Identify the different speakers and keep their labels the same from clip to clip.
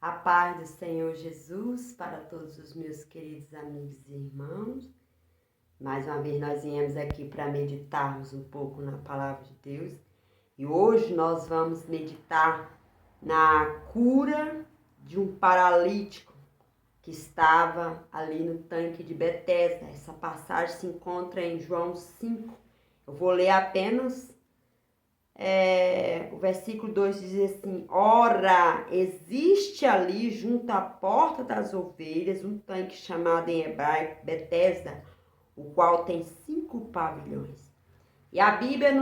Speaker 1: A paz do Senhor Jesus para todos os meus queridos amigos e irmãos. Mais uma vez nós viemos aqui para meditarmos um pouco na palavra de Deus. E hoje nós vamos meditar na cura de um paralítico que estava ali no tanque de Betesda. Essa passagem se encontra em João 5. Eu vou ler apenas o versículo 2 diz assim: ora, existe ali junto à porta das ovelhas um tanque chamado em hebraico Betesda, o qual tem 5 pavilhões. E a Bíblia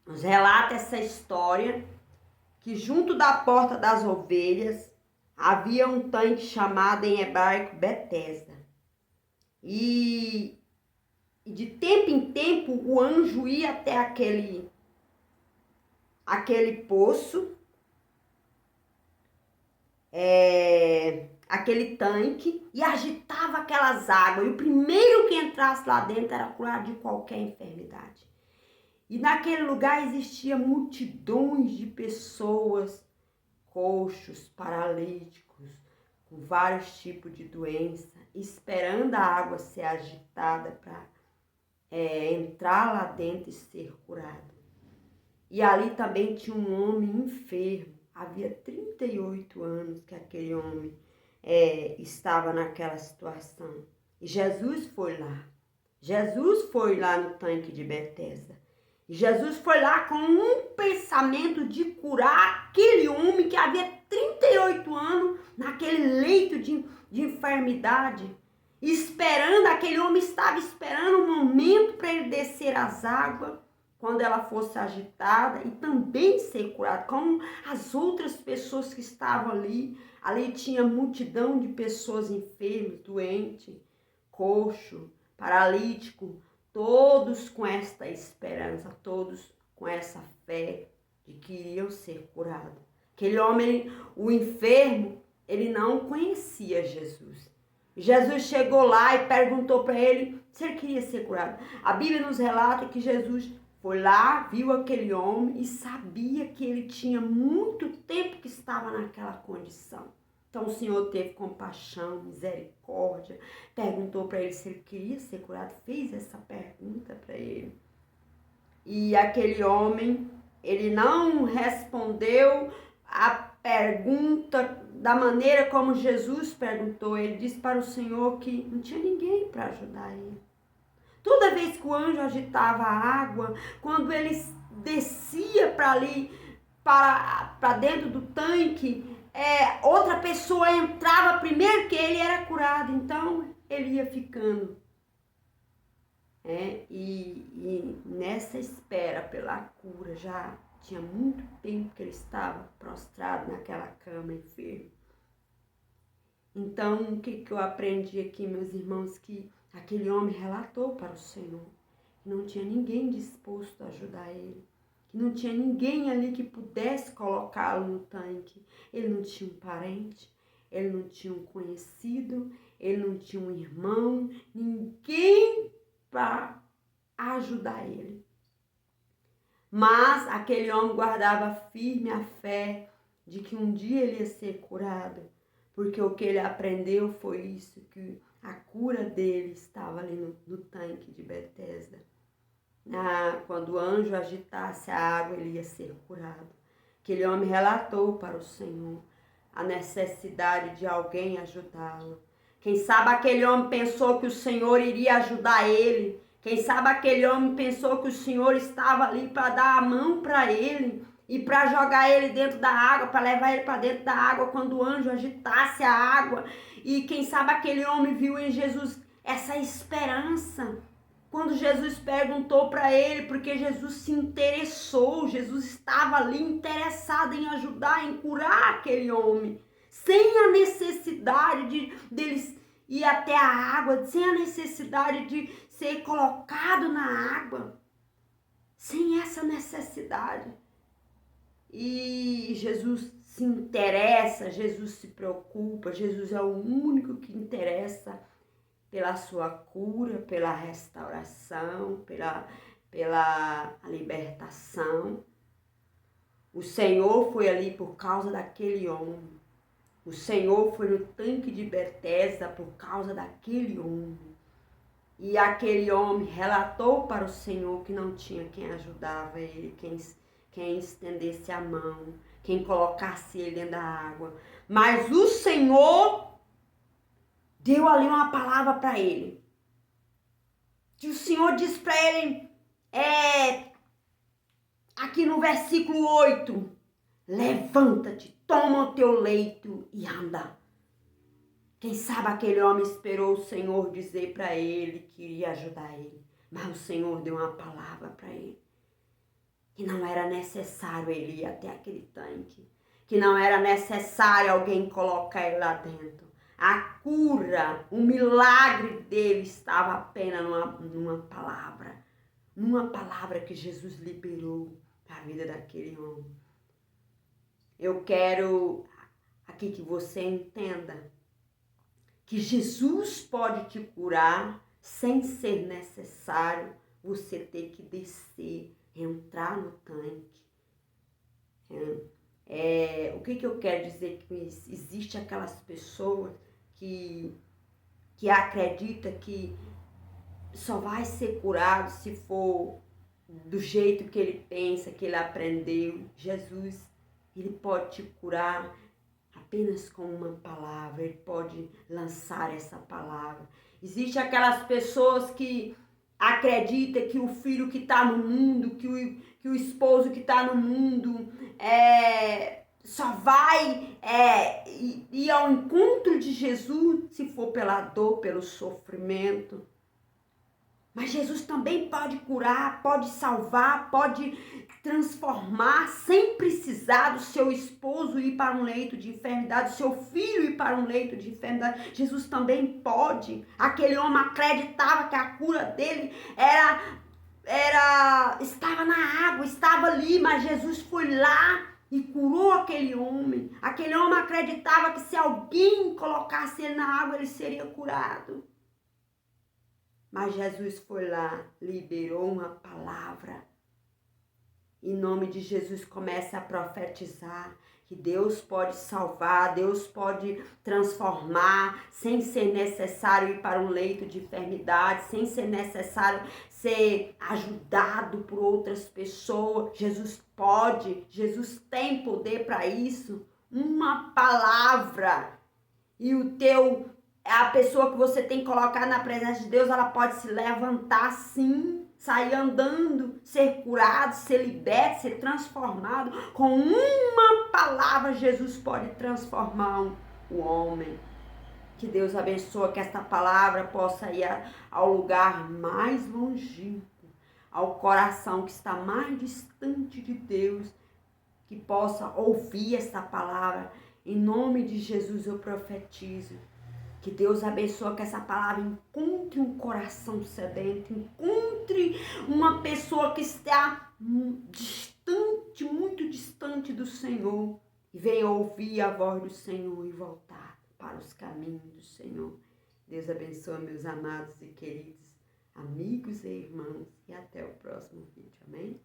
Speaker 1: nos relata essa história, que junto da porta das ovelhas havia um tanque chamado em hebraico Betesda. E de tempo em tempo o anjo ia até aquele poço, aquele tanque, e agitava aquelas águas. E o primeiro que entrasse lá dentro era curado de qualquer enfermidade. E naquele lugar existia multidões de pessoas, coxos, paralíticos, com vários tipos de doença, esperando a água ser agitada para entrar lá dentro e ser curado. E ali também tinha um homem enfermo. Havia 38 anos que aquele homem estava naquela situação. E Jesus foi lá. Jesus foi lá no tanque de Betesda. E Jesus foi lá com um pensamento de curar aquele homem que havia 38 anos naquele leito de enfermidade. Esperando, aquele homem estava esperando um momento para ele descer as águas, quando ela fosse agitada, e também ser curado, como as outras pessoas que estavam ali. Ali tinha multidão de pessoas enfermas, doentes, coxo, paralítico, todos com esta esperança, todos com essa fé de que iriam ser curados. Aquele homem, o enfermo, ele não conhecia Jesus. Jesus chegou lá e perguntou para ele se ele queria ser curado. A Bíblia nos relata que Jesus foi lá, viu aquele homem e sabia que ele tinha muito tempo que estava naquela condição. Então o Senhor teve compaixão, misericórdia, perguntou para ele se ele queria ser curado, fez essa pergunta para ele. E aquele homem, ele não respondeu a pergunta da maneira como Jesus perguntou. Ele disse para o Senhor que não tinha ninguém para ajudar ele. Toda vez que o anjo agitava a água, quando ele descia para ali, para dentro do tanque, outra pessoa entrava primeiro que ele, era curado. Então ele ia ficando. E nessa espera pela cura, já tinha muito tempo que ele estava prostrado naquela cama enfermo. Então, o que eu aprendi aqui, meus irmãos, que aquele homem relatou para o Senhor que não tinha ninguém disposto a ajudar ele, que não tinha ninguém ali que pudesse colocá-lo no tanque. Ele não tinha um parente, ele não tinha um conhecido, ele não tinha um irmão, ninguém para ajudar ele. Mas aquele homem guardava firme a fé de que um dia ele ia ser curado, porque o que ele aprendeu foi isso, que a cura dele estava ali no tanque de Betesda. Quando o anjo agitasse a água, ele ia ser curado. Aquele homem relatou para o Senhor a necessidade de alguém ajudá-lo. Quem sabe aquele homem pensou que o Senhor iria ajudar ele. Quem sabe aquele homem pensou que o Senhor estava ali para dar a mão para ele e para jogar ele dentro da água, para levar ele para dentro da água quando o anjo agitasse a água. E quem sabe aquele homem viu em Jesus essa esperança. Quando Jesus perguntou para ele, porque Jesus se interessou, Jesus estava ali interessado em ajudar, em curar aquele homem, sem a necessidade deles ir até a água, sem a necessidade de ser colocado na água, sem essa necessidade. E Jesus se interessa, Jesus se preocupa, Jesus é o único que interessa pela sua cura, pela restauração, pela libertação. O Senhor foi ali por causa daquele homem. O Senhor foi no tanque de Betesda por causa daquele homem. E aquele homem relatou para o Senhor que não tinha quem ajudava ele, quem estendesse a mão, quem colocasse ele dentro da água. Mas o Senhor deu ali uma palavra para ele. Que o Senhor disse para ele, aqui no versículo 8, levanta-te, toma o teu leito e anda. Quem sabe aquele homem esperou o Senhor dizer para ele que iria ajudar ele. Mas o Senhor deu uma palavra para ele. Que não era necessário ele ir até aquele tanque. Que não era necessário alguém colocar ele lá dentro. A cura, o milagre dele estava apenas numa palavra. Numa palavra que Jesus liberou para a vida daquele homem. Eu quero aqui que você entenda que Jesus pode te curar sem ser necessário você ter que descer, entrar no tanque. O que eu quero dizer que existe aquelas pessoas que acreditam que só vai ser curado se for do jeito que ele pensa, que ele aprendeu. Jesus, ele pode te curar apenas com uma palavra, ele pode lançar essa palavra. Existem aquelas pessoas que acreditam que o filho que está no mundo, que o esposo que está no mundo só vai ir ao encontro de Jesus se for pela dor, pelo sofrimento. Mas Jesus também pode curar, pode salvar, pode transformar sem precisar do seu esposo ir para um leito de enfermidade, do seu filho ir para um leito de enfermidade. Jesus também pode. Aquele homem acreditava que a cura dele estava na água, estava ali, mas Jesus foi lá e curou aquele homem. Aquele homem acreditava que se alguém colocasse ele na água, ele seria curado. Mas Jesus foi lá, liberou uma palavra. Em nome de Jesus, começa a profetizar que Deus pode salvar, Deus pode transformar, sem ser necessário ir para um leito de enfermidade, sem ser necessário ser ajudado por outras pessoas. Jesus pode, Jesus tem poder para isso. Uma palavra e a pessoa que você tem que colocar na presença de Deus, ela pode se levantar sim, sair andando, ser curado, ser liberto, ser transformado. Com uma palavra, Jesus pode transformar o homem. Que Deus abençoe, que esta palavra possa ir ao lugar mais longínquo, ao coração que está mais distante de Deus, que possa ouvir esta palavra. Em nome de Jesus eu profetizo. Que Deus abençoe, que essa palavra encontre um coração sedento, encontre uma pessoa que está distante, muito distante do Senhor, e venha ouvir a voz do Senhor e voltar para os caminhos do Senhor. Deus abençoe, meus amados e queridos amigos e irmãos, e até o próximo vídeo. Amém?